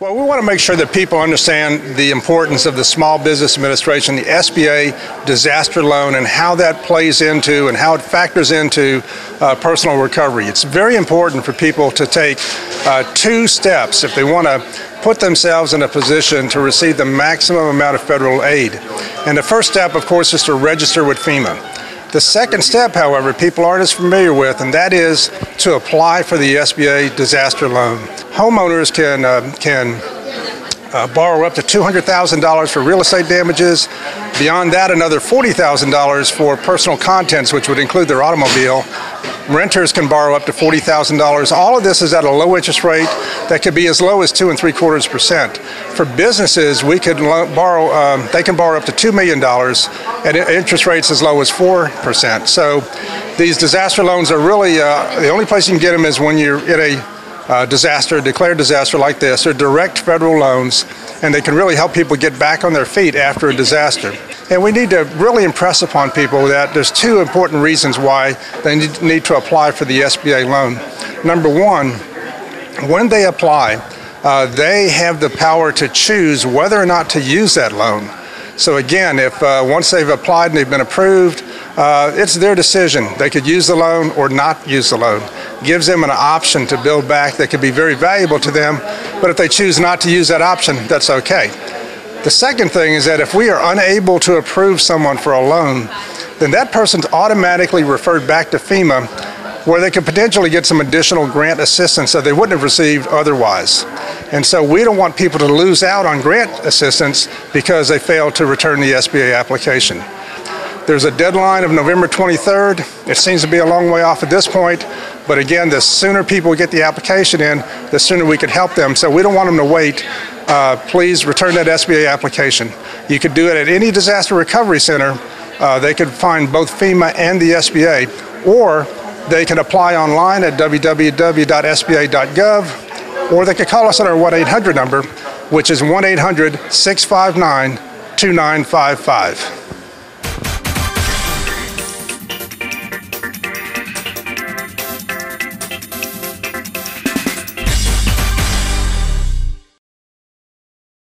Well, we want to make sure that people understand the importance of the Small Business Administration, the SBA disaster loan, and how that plays into and how it factors into personal recovery. It's very important for people to take 2 steps if they want to put themselves in a position to receive the maximum amount of federal aid. And the first step, of course, is to register with FEMA. The second step, however, people aren't as familiar with, and that is to apply for the SBA disaster loan. Homeowners can borrow up to $200,000 for real estate damages. Beyond that, another $40,000 for personal contents, which would include their automobile. Renters can borrow up to $40,000. All of this is at a low interest rate that could be as low as 2 3/4%. For businesses, we could borrow. They can borrow up to $2 million at interest rates as low as 4%. So these disaster loans are really the only place you can get them is when you're in a declared disaster like this. They're direct federal loans, and they can really help people get back on their feet after a disaster. And we need to really impress upon people that there's 2 important reasons why they need to apply for the SBA loan. Number one, when they apply, they have the power to choose whether or not to use that loan. So again, if once they've applied and they've been approved, it's their decision. They could use the loan or not use the loan. Gives them an option to build back that could be very valuable to them, but if they choose not to use that option, that's okay. The second thing is that if we are unable to approve someone for a loan, then that person's automatically referred back to FEMA, where they could potentially get some additional grant assistance that they wouldn't have received otherwise. And so we don't want people to lose out on grant assistance because they failed to return the SBA application. There's a deadline of November 23rd. It seems to be a long way off at this point, but again, the sooner people get the application in, the sooner we could help them. So we don't want them to wait. Please return that SBA application. You could do it at any disaster recovery center. They could find both FEMA and the SBA, or they can apply online at www.sba.gov, or they could call us on our 1-800 number, which is 1-800-659-2955.